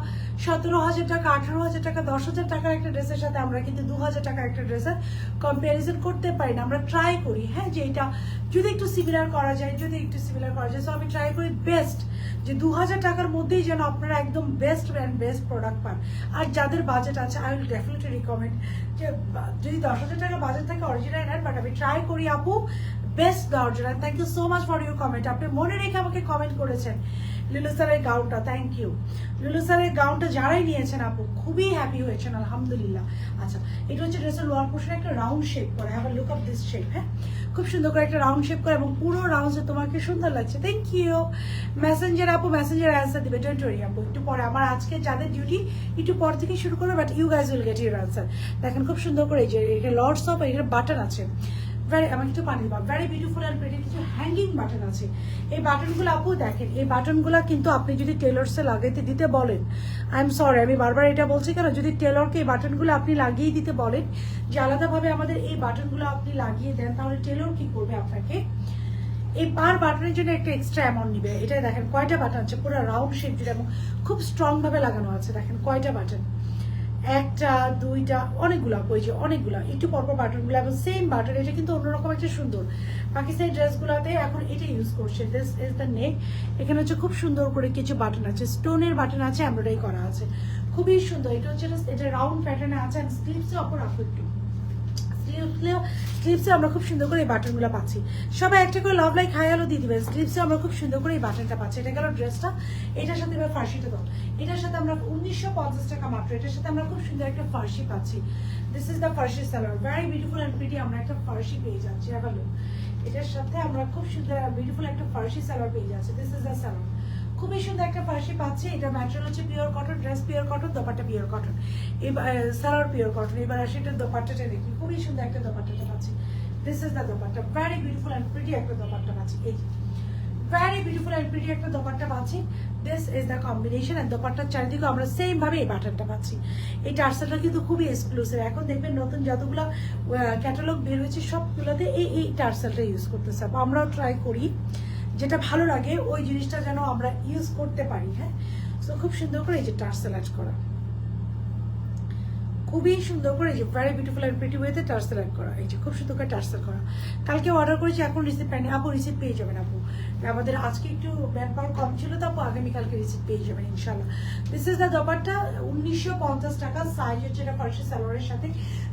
17,000 টাকা, 18,000 টাকা, 10,000 টাকার একটা ড্রেসের সাথে আমরা কিন্তু 2,000 টাকার একটা ড্রেসের কম্প্যারিজন করতে পারি না। আমরা ট্রাই করি, হ্যাঁ, যে এটা যদি একটু সিমিলার করা যায়, যদি একটু সিমিলার করা যায়। সো আমি ট্রাই করি বেস্ট, যে 2,000 টাকার মধ্যেই যেন আপনারা একদম বেস্ট অ্যান্ড বেস্ট প্রোডাক্ট পান। আর যাদের বাজেট আছে, আই উইল ডেফিনেটলি রিকমেন্ড যে যদি 10,000 টাকা বাজেট থাকে অরিজিনাল নেন, বাট আমি ট্রাই করি আপু best original. Thank you so much for your comment. আপনি মনে রেখে আমাকে কমেন্ট করেছেন। লুলু স্যারের গাউনটা, থ্যাংক ইউ। লুলু স্যারের গাউনটা যারাই নিয়েছেন আপু খুবই হ্যাপি হয়েছেন, আলহামদুলিল্লাহ। আচ্ছা, এটা হচ্ছে ড্রেসের লোয়ার পোর্শনে একটা রাউন্ড শেপ করে, have a look of this shape, হ্যাঁ, খুব সুন্দর করে একটা রাউন্ড শেপ করে এবং পুরো রাউন্ডে তোমাকে সুন্দর লাগছে। Thank you. মেসেঞ্জার আপু, মেসেঞ্জার অ্যান্সার দিবে, ডোন্ট ওয়ারি আপু, একটু পরে। আমার আজকে যাদের ডিউটি একটু পর থেকে শুরু করবে, but you guys will get your answer. দেখেন খুব সুন্দর করে এই যে এটা লর্ডস অফ, এখানে বাটন আছে, আমাকে একটু পানি দিবা, ভেরি বিউটিফুল অ্যান্ড প্রিটি কিছু হ্যাঙ্গিং বাটন আছে। এই বাটনগুলো আপু দেখেন, এই বাটনগুলো কিন্তু আপনি যদি টেলরসে লাগাইতে দিতে বলেন, আই এম সরি, আমি বারবার এটা বলছি কেন, যদি টেলরকে এই বাটনগুলো আপনি লাগিয়ে দিতে বলেন, যে আলাদাভাবে আমাদের এই বাটনগুলো আপনি লাগিয়ে দেন, তাহলে টেলর কি করবে আপনাকে এই পার বাটনের জন্য একটা এক্সট্রা অ্যামাউন্ট নিবে। এটা দেখেন কয়টা বাটন আছে, পুরো রাউন্ড শেপ জুড়ে এবং খুব স্ট্রং ভাবে লাগানো আছে। দেখেন কয়টা বাটন, একটা, দুইটা, অনেকগুলা, ওই যে অনেকগুলা, একটু পরপর বাটনগুলো এবং সেম বাটন। এটা কিন্তু অন্যরকম একটা সুন্দর, পাকিস্তানি ড্রেসগুলোতে এখন এটা ইউজ করছে। দিস ইজ দ্য নেক। এখানে হচ্ছে খুব সুন্দর করে কিছু বাটন আছে, স্টোনের বাটন আছে, এমব্রয়ডারি করা আছে, খুবই সুন্দর। এটা হচ্ছে এটা রাউন্ড প্যাটার্নে আছে। স্লিভসে অপর রাখো একটু, স্লিভসে আমরা খুব সুন্দর করে এই বাটনগুলো পাচ্ছি। সবাই একটা করে লাভ লাইক হাই আলো দিয়ে দিবেন। স্লিভসে আমরা খুব সুন্দর করে এই বাটনটা পাচ্ছি। এটা গেল ড্রেসটা। এটার সাথে এবার ফার্সিটা দাও। এটার সাথে আমরা 1950 টাকা মাত্র। এটার সাথে আমরা খুব সুন্দর একটা ফার্সি পাচ্ছি। This is the Farsi salwar, very beautiful and pretty. আমরা একটা ফার্সি পেয়ে যাচ্ছি, হ্যালো, এটার সাথে আমরা খুব সুন্দর বিউটিফুল একটা ফার্সি সালোয়ার পেয়ে যাচ্ছি। দিস ইজ দ্য সালোয়ার, খুবই সুন্দর একটা ফার্সি পাচ্ছি। এটা ম্যাটেরিয়াল হচ্ছে pure cotton, dress pure cotton, dupatta pure cotton, এবার সালোয়ার পিওর কটন। এবার আসে এটা দোপাট্টাটা দেখি, খুবই সুন্দর একটা দোপাট্টাটা পাচ্ছি। This is the dupatta, very beautiful and pretty একটা দোপাট্টা পাচ্ছি। এই ভেরি বিউটিফুল অ্যান্ড প্রিটি একটা দোপাট্টা পাচ্ছি। This is the combination. And দোপাট্টার চারিদিকে আমরা সেম ভাবে এই বাটনটা পাচ্ছি। এই টার্সেলটা কিন্তু খুবই এক্সক্লুসিভ। এখন দেখবেন নতুন যতগুলো ক্যাটালগ বের হয়েছে সবগুলোতে এই টার্সেলটা ইউজ করতেছে। আমরাও ট্রাই করি, যেটা ভালো লাগে ওই জিনিসটা যেন আমরা ইউজ করতে পারি, হ্যাঁ। সো খুব সুন্দর করে এই যে টার্সেল অ্যাড করা, খুবই সুন্দর করে এই যে ভেরি বিউটিফুল অ্যান্ড প্রিটি ওয়েতে টার্সেল অ্যাড করা, এই যে খুব সুন্দর করে টার্সেল করা। কালকে অর্ডার করেছি, এখন রিসিপ্ট পাইনি আপু, রিসিপ্ট পেয়ে যাবেন আপু। আমাদের আজকে একটু ম্যান পাওয়ার কম ছিল তো আপু, আগামীকালকে রিসিপ্ট পেয়ে যাবেন ইনশাল্লাহ। দিস ইজ দ্য দোপাট্টা, 1950 টাকা। সাইজ হচ্ছে এটা ফার্সি সালোয়ারের সাথে,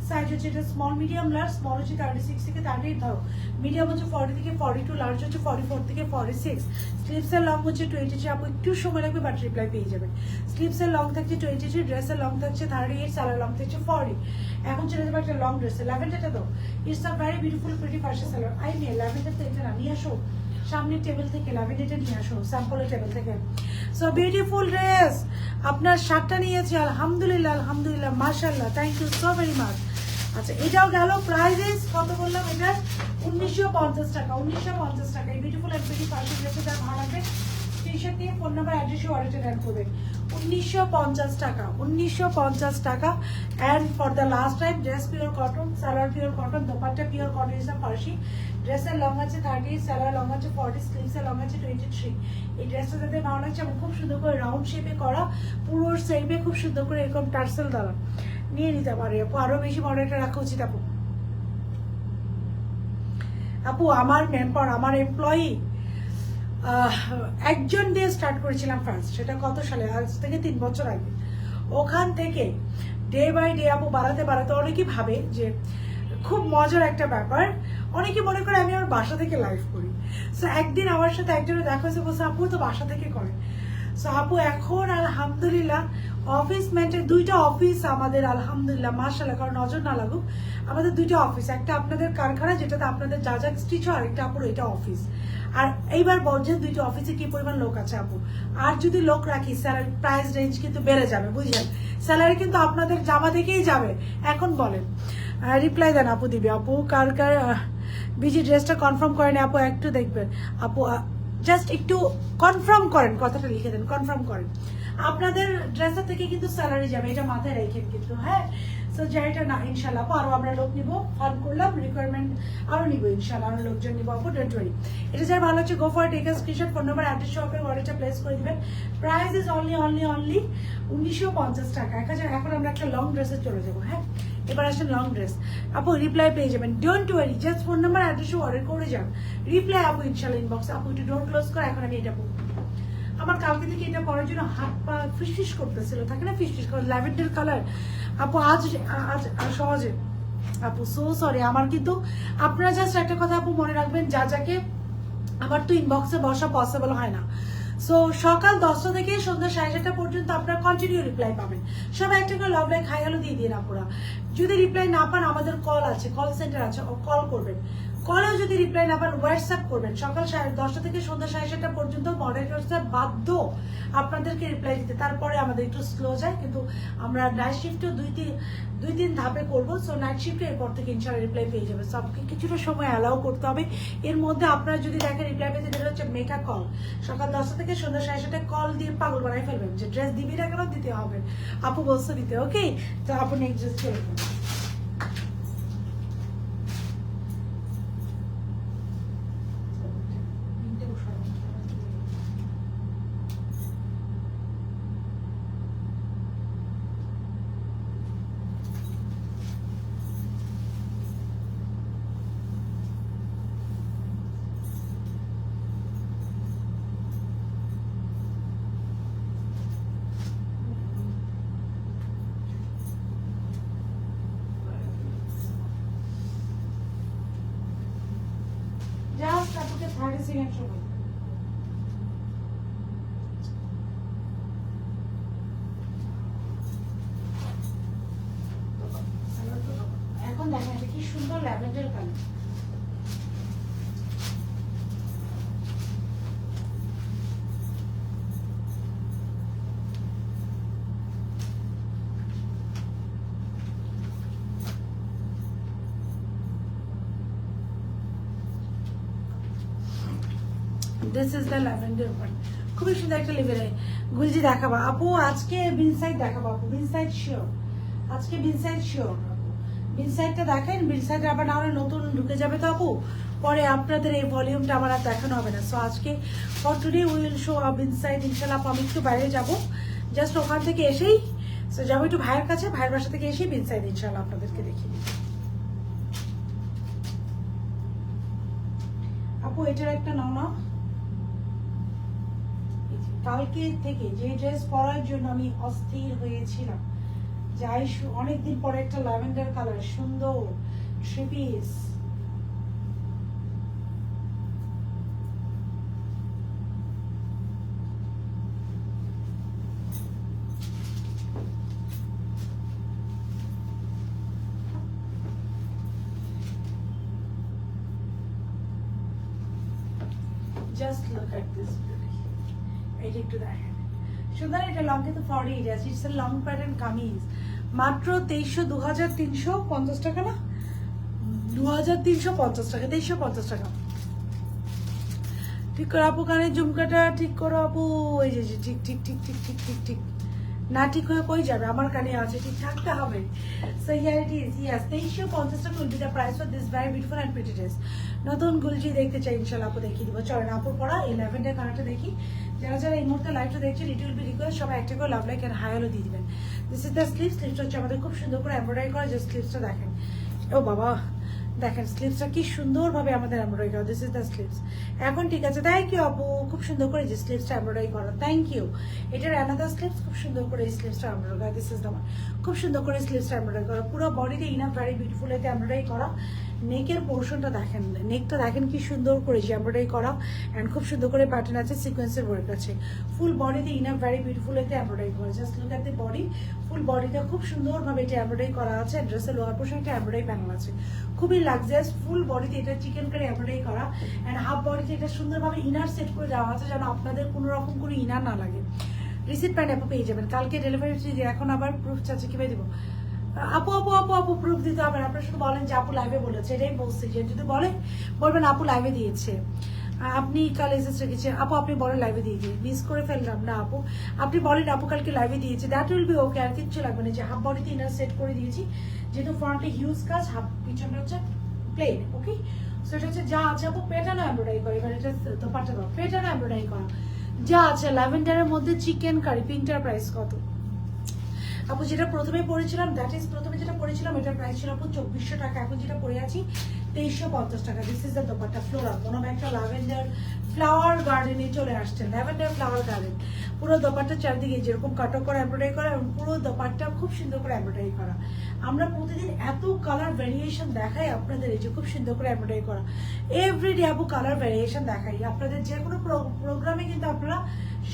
সাইজ হচ্ছে এটা স্মল, মিডিয়াম, লার্জ। স্মল হচ্ছে 36 থেকে 38 ধরো, মিডিয়াম হচ্ছে 40 থেকে 42, লার্জ হচ্ছে 44 থেকে 46। স্লিভসের লং হচ্ছে 23, আপু একটু সময় লাগবে বাট রিপ্লাই পেয়ে যাবেন। স্লিভসের লং থাকছে 23, ড্রেসের লং থাকছে 38, সালোয়ার লং থাকছে 40। এখন চলে যাবে একটা লং ড্রেসে, ল্যাভেন্ডারটা দাও। It's a very beautiful pretty Farsi salwar. I নিয়ে ল্যাভেন্ডার তো এটা না, নিয়ে আসো সামনে টেবিল থেকে, ল্যাভেন্ডারটা নিয়ে আসো স্যাম্পলের টেবিল থেকে। সো বিউটিফুল ড্রেস, আপনার শার্টটা নিয়েছি, আলহামদুলিল্লাহ, আলহামদুলিল্লাহ, মাশাআল্লাহ, thank you so very much. আচ্ছা, এটাও গেল। প্রাইস কত বললাম, এটা 1950 টাকা, 1950 টাকা। এই বিউটিফুল অ্যান্ড প্রিটি ফার্সি ড্রেসে যা ভালো লাগবে স্ক্রিনশট দিয়ে ফোন নাম্বার অ্যাড্রেসে অর্ডারটা দেন করবেন। 1950 টাকা, 1950 টাকা। And for the last time, dress pure cotton, salwar pure cotton, dupatta pure cotton is Farsi. ড্রেসের লং আছে 30, সালোয়ার লং আছে 40, স্লিভসের লং আছে 23। এই ড্রেসটা যাতে ভালো লাগছে এবং খুব সুন্দর করে রাউন্ড শেপে করা, পুরো সেমে খুব সুন্দর করে এরকম টার্সেল দ্বারা নিয়ে নিতে পারে আপু। আরো বেশি মডেলটা রাখা উচিত আপু। আপু আমার ম্যান পাওয়ার, আমার এমপ্লয়ি একজন দিয়ে স্টার্ট করেছিলাম ফার্স্ট, সেটা কত সালে, আজ থেকে 3 বছর আগে। ওখান থেকে ডে বাই ডে আপু বাড়াতে বাড়াতে অনেকেই ভাবে যে খুব মজার একটা ব্যাপার, অনেকে মনে করে আমি আমার বাসা থেকে লাইভ করি। সো একদিন আমার সাথে একজনের দেখা হয়েছে, বলছে আপু তো বাসা থেকে করে। সো আপু এখন আলহামদুলিল্লাহ অফিস মেন্টের 2টা অফিস আমাদের, আলহামদুলিল্লাহ, মাশাআল্লাহ, কারণ নজর না লাগুক, আমাদের 2টা অফিস, একটা আপনাদের কারখানা যেটাতে আপনাদের যা যা স্টিচ হয়, আরেকটা আপুর এটা অফিস। আর এইবার বলছেন 2টা অফিসে কি পরিমাণ লোক আছে আপু। আর যদি লোক রাখি স্যালারি প্রাইস রেঞ্জ কিন্তু বেড়ে যাবে, বুঝলেন, স্যালারি কিন্তু আপনাদের জামা থেকেই যাবে। এখন বলেন, রিপ্লাই দেন আপু, দিবে আপু। কার কার বিজি ড্রেসটা কনফার্ম করেন আপু, একটু দেখবেন আপু, জাস্ট একটু কনফার্ম করেন, কথাটা লিখে দেন, কনফার্ম করেন। আপনাদের ড্রেসের থেকে কিন্তু স্যালারি যাবে, এটা মাথায় রেখেন কিন্তু, হ্যাঁ। সো জারিটা না ইনশাল্লাহ আরো আমরা লোক নিবো, ফার্ম করলাম, রিকোয়ারমেন্ট আরো নিবো ইনশাল্লাহ, আরো লোকজন নিবো আপু, ডোন্ট ওয়ারি। এটা যার ভালো হচ্ছে go for take a screenshot, phone number address সহকারে অর্ডারটা প্লেস করে দিবেন। প্রাইস ইজ অনলি 1950 টাকা। এখন আমরা একটা লং ড্রেসে চলে যাবো। হ্যাঁ, এবার আসেন লং ড্রেস আপু, রিপ্লাই পেয়ে যাবেন, don't worry, just phone number অ্যাড্রেসে অর্ডার করে যান, রিপ্লাই আপু ইনশাল্লাহ ইনবক্স। আপু একটু ডোর ক্লোজ করে, এখন আমি এটা পড়বো। আমার কালকে থেকে এটা পরার জন্য হাত পা ফিসফিস করতেছিল, থাকে না ফিসফিস করে, ল্যাভেন্ডার কালার আপু। আজ সহজে আপু, সো সরি। আমার কিন্তু আপনারা জাস্ট একটা কথা আপু মনে রাখবেন, যা যাকে আমার তো ইনবক্সে বসা পসিবল হয় না। সো সকাল 10টা থেকে সন্ধ্যা 7:30 পর্যন্ত আপনারা কন্টিনিউ রিপ্লাই পাবেন। সবাই একটা করে লাভ লাইক হাই হ্যালো দিয়ে দিন আপনারা। যদি রিপ্লাই না পান, আমাদের কল আছে, কল সেন্টার আছে, কল করবেন। কলেও যদি রিপ্লাই না পান, হোয়াটসঅ্যাপ করবেন। সকাল 10টা থেকে সন্ধ্যা 7:30 পর্যন্ত মডারেটরসরা বাধ্য আপনাদেরকে রিপ্লাই দিতে, তারপরে আমাদের একটু স্লো যায়, কিন্তু আমরা নাইট শিফটও দুই তিন ধাপে করবো। সো নাইট শিফটে এরপর থেকে ইনশাল্লাহ রিপ্লাই পেয়ে যাবে। সো আপনাকে কিছুটা সময় অ্যালাউ করতে হবে। এর মধ্যে আপনারা যদি দেখেন রিপ্লাই পেতে, যেটা হচ্ছে মেকা কল, সকাল 10টা থেকে সন্ধ্যা 7:30 কল দিয়ে পাগল বানাই ফেলবেন যে ড্রেস দিবি না কেন, দিতে হবে। আপু বলছে দিতে, ওকে। তো আপু নেক্সট ড্রেস চলে যাবেন। জাস্ট আপনাকে 30 সেকেন্ড সময়। এখন দেখেন এটা কি সুন্দর lavender colour. This is the lavender one, খুবই সুন্দর একটা লিভের। গুলজি দেখাবো আপু, আজকে বিনসাইড দেখাবো আপু, বিনসাইড শিওর, আজকে বিনসাইড শিওর। বিনসাইডটা দেখেন, বিনসাইড আবার না হলে নতুন ঢুকে যাবে তো আপু, পরে আপনাদের এই ভলিউমটা আমার আর দেখানো হবে না। সো আজকে for today will show up inside ইনশাল্লাহ। আমি একটু বাইরে যাবো, জাস্ট ওখান থেকে এসেই যাবো একটু ভাইয়ের কাছে, ভাইয়ের বাসা থেকে এসেই ইনসাইড ইনশাল্লাহ আপনাদেরকে দেখিয়ে দিই। আপু এটার একটা নাও না, কালকে থেকে যে ড্রেস পরার জন্য আমি অস্থির হয়েছিলাম, যাই অনেকদিন পরে একটা ল্যাভেন্ডার কালার সুন্দর three piece. Just look at this beauty. এটা একটু দেখেন, সুন্দর। এটা লং কিন্তু 40 আছে, it's a long pattern kameez, মাত্র 2350 টাকা না, 2350 টাকা, 2350 টাকা। ঠিক করো আপু কানের ঝুমকাটা, ঠিক করো আপু। এই যে ঠিক ঠিক ঠিক ঠিক ঠিক ঠিক ঠিক না, ঠিক হয়ে কই যাবে, আমার কানে আছে, ঠিক থাকতে হবে। So here it is, yes 2350 টাকা will be the price for this very beautiful and pretty dress. নতুন গুলজি দেখতে চাই ইনশাআল্লাহ আপু দেখিয়ে দিব। চলেন আপুর পড়া এই ল্যাভেন্ডার কালারটা দেখি। যারা যারা এই মুহূর্তে লাইভটা দেখছেন, ইট উইল বি রিকোয়েস্ট সবাই একটা করে love like and hi hello দিয়ে দিবেন। This is the sleeves. স্লিভসটা হচ্ছে আমাদের খুব সুন্দর করে এমব্রয়ডারি করা, যে স্লিভসটা দেখেন, ও বাবা দেখেন স্লিভসটা কি সুন্দরভাবে আমাদের এমব্রয়ডারি করা। This is the sleeves. এখন ঠিক আছে, থ্যাংক ইউ আপু, খুব সুন্দর করে যে স্লিভসটা এমব্রয়ডারি করা, থ্যাংক ইউ। এটার অ্যানাদার স্লিভস, খুব সুন্দর করে এই স্লিভসটা এমব্রয়ডারি করা। দিস ইজ দ্য ওয়ান, খুব সুন্দর করে স্লিভসটা এমব্রয়ডারি করা, পুরো বডিতে ইনাফ ভেরি বিউটিফুল এতে এমব্রয়ডারি করা। নেকের পোর্শনটা দেখেন, নেকটা দেখেন কি সুন্দর করে যে এমব্রয়ডারি করা, অ্যান্ড খুব সুন্দর করে প্যাটার্ন আছে, সিকোয়েন্সের ওয়ার্ক আছে। ফুল বডিতে ইনাফ ভেরি বিউটিফুল এতে এমব্রয়ডারি করা। Just look at the body, full বডিতে খুব সুন্দরভাবে এটা এমব্রয়ডারি করা আছে। ড্রেসের লোয়ার পোর্শনে একটা এমব্রয়ডারি প্যানেল আছে, খুবই লাক্সারিয়াস। ফুল বডিতে এটা চিকেন করে এমব্রয়ডারি করা, অ্যান্ড হাফ বডিতে এটা সুন্দরভাবে ইনার সেট করে দেওয়া আছে, যেন আপনাদের কোনো রকম কোনো ইনার না লাগে। রিসিট প্যান্ট আপু পেয়ে যাবেন, কালকে ডেলিভারি দিয়ে। এখন আবার প্রুফ চাচ্ছে, কিভাবে দিব আপু? আপু আপু আপু প্রুফ দিতে হবে, আপনারা শুধু বলেন যে আপু লাইভে বলেছে, এটাই বলছি, যে যদি বলবেন আপু লাইভে দিয়েছে। আপনি কাল এসেস রেখেছেন আপু, আপনি বলেন লাইভে দিয়ে দিই, মিস করে ফেললাম না আপু, আপনি বলেন আপু কালকে লাইভে দিয়েছি, দ্যাট উইল বি ওকে, আর কিচ্ছু লাগবে না। যে হাফ বডিতে ইনার সেট করে দিয়েছি, যেহেতু ফ্রন্টে হিউজ কাজ, হাফ পিছনটা হচ্ছে প্লেন, ওকে। সো এটা হচ্ছে যা আছে আপু, পেটানো এমব্রয়ডারি করে, এবার এটা দোপাট্টা দাও, পেটানো এমব্রয়ডারি করা যা আছে। ল্যাভেন্ডারের মধ্যে চিকেন কারি, পিঙ্কটার প্রাইস কত আপু? যেটা প্রথমে পড়েছিলাম, দ্যাট ইজ প্রথমে যেটা পড়েছিলাম এটার প্রাইস ছিল আপু 2400 টাকা, এখন যেটা পড়ে আছি 2350 টাকা। This is the dupatta, floral, মনে হয় একটা ল্যাভেন্ডার ফ্লাওয়ার গার্ডেনে চলে আসছে, ল্যাভেন্ডার ফ্লাওয়ার গার্ডেন। পুরো দোপাট্টা চারদিকে যেরকম কাটক করে এমব্রয়ডারি করা, এবং পুরো দোপাট্টা খুব সুন্দর করে এমব্রয়ডারি করা। আমরা প্রতিদিন এত কালার ভ্যারিয়েশন দেখাই আপনাদের, এই যে খুব সুন্দর করে এমব্রয়ডারি করা, এভরিডে আপু কালার ভ্যারিয়েশন দেখাই আপনাদের। যে কোনো প্রোগ্রামে কিন্তু আপনারা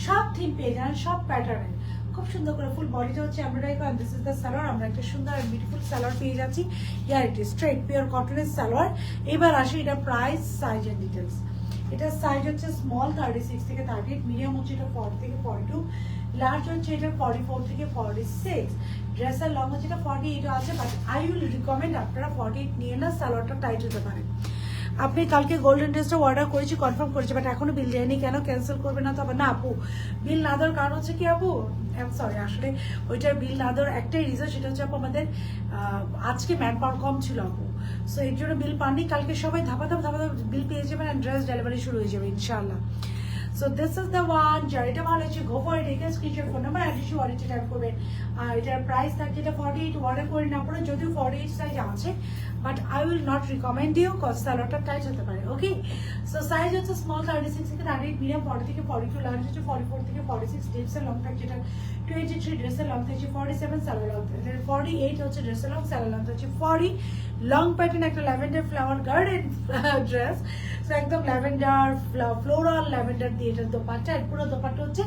সব থিম পেয়ে যান, সব প্যাটার্নের খুব সুন্দর করে। ফুল বডিটা হচ্ছে এমব্রয়ডারি করা, দিস ইজ দ্য সালোয়ার। আমরা একটা সুন্দর বিউটিফুল সালোয়ার পেয়ে যাচ্ছি, ইয়ার ইট ইজ স্ট্রেট পিওর কটনের সালোয়ার। এবার আসি এটা প্রাইস, সাইজ এন্ড ডিটেলস। এটার সাইজ হচ্ছে স্মল 36 থেকে 38, মিডিয়াম হচ্ছে এটা 40 থেকে 42, লার্জ হচ্ছে এটা 44 থেকে 46, ড্রেসের লং হচ্ছে এটা 48 আছে, বাট আই উইল রিকমেন্ড আপনারা 48 নিয়ে না, সালোয়ারটা টাইট হতে পারে। আপনি কালকে গোল্ডেন ড্রেসটা অর্ডার করেছি, কনফার্ম করেছি, বাট এখনো বিল দেয়নি, কেন ক্যান্সেল করবে না তো? আবার না আপু, বিল না দেওয়ার কারণ হচ্ছে কি আপু, সরি, আসলে ওইটার বিল না দেওয়ার একটাই রিজন, সেটা হচ্ছে আপু আমাদের আজকে ম্যান পাওয়ার কম ছিল আপু, সো এর জন্য বিল পাননি। কালকে সবাই ধাপাধাপ বিল পেয়ে যাবেন, অ্যান্ড ড্রেস ডেলিভারি শুরু হয়ে যাবে ইনশাআল্লাহ। So this is the one, যার এটা ভালো হচ্ছে গো ফর ইট, এটা screenshot, phone number, address warranty type করবেন। আর এটার প্রাইস থাকছে এটা 48, অর্ডার করে না পড়ে, যদিও 48 সাইজ আছে, but I will not recommend you, cause সালোয়ারটা টাইট হতে পারে, ওকে। সো সাইজ হচ্ছে স্মল 36 থেকে 38, মিডিয়াম 40 থেকে 42, লার্জ হচ্ছে 44 থেকে 46, স্লিভসের লং থাকছে এটা 23, ড্রেসের লং থাকছে 47, সালোয়ার লং 48 হচ্ছে ড্রেসের লং, সালোয়ার লং হচ্ছে 40। লং প্যাটার্ন একটা lavender flower garden dress, so একদম ল্যাভেন্ডার ফ্লোরাল ল্যাভেন্ডার দিয়ে এটা দোপাট্টা, আর পুরো দোপাট্টা হচ্ছে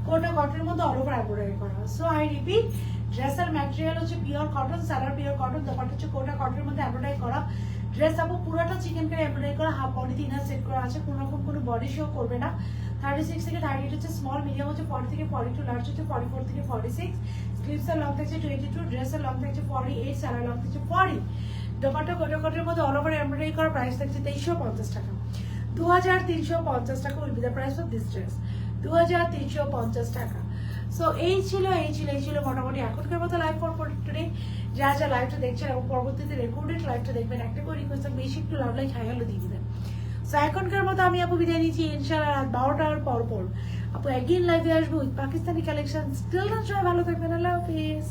কোটা কটনের মধ্যে অল ওভার এমব্রয়ডারি করা। সো আই রিপিট, ড্রেসের ম্যাটেরিয়াল হচ্ছে pure cotton, salwar pure cotton, dupatta হচ্ছে কোটা কটনের মধ্যে এমব্রয়ডারি করা। ড্রেস আপু পুরোটা চিকেন কারি এমব্রয়ডারি করা, হাফ বডিতে ইনার সেট করা আছে, কোনো রকম কোনো বডি শো করবে না। 36 থেকে 38 হচ্ছে স্মল, মিডিয়াম হচ্ছে 40 থেকে 42, লার্জ হচ্ছে 44 থেকে 46, স্লিভসের লং থাকছে 22, ড্রেসের লং থাকছে 48, সালোয়ার লং থাকছে 40। দোপাট্টা কোটা কটনের মধ্যে অল ওভার এমব্রয়ডারি করা, প্রাইস থাকছে 2350 টাকা। 2350 টাকা will be the price of this dress, 2350 টাকা। সো এই ছিল মোটামুটি এখনকার মতো লাইভ ফর টুডে। যা যা লাইভটা দেখছেন এবং পরবর্তীতে রেকর্ডেড লাইভটা দেখবেন, একটা করে রিকোয়েস্ট, বেশি একটু লাভ লাইক হাই হ্যালো দিয়ে দিবেন। সো এখনকার মতো আমি আপু বিদায় নিচ্ছি, ইনশাআল্লাহ রাত 12টার পর আপু একদিন লাইভে আসবো উইথ পাকিস্তানি কালেকশন। স্টিল না, সবাই ভালো থাকবেন, আল্লাহ হাফিজ।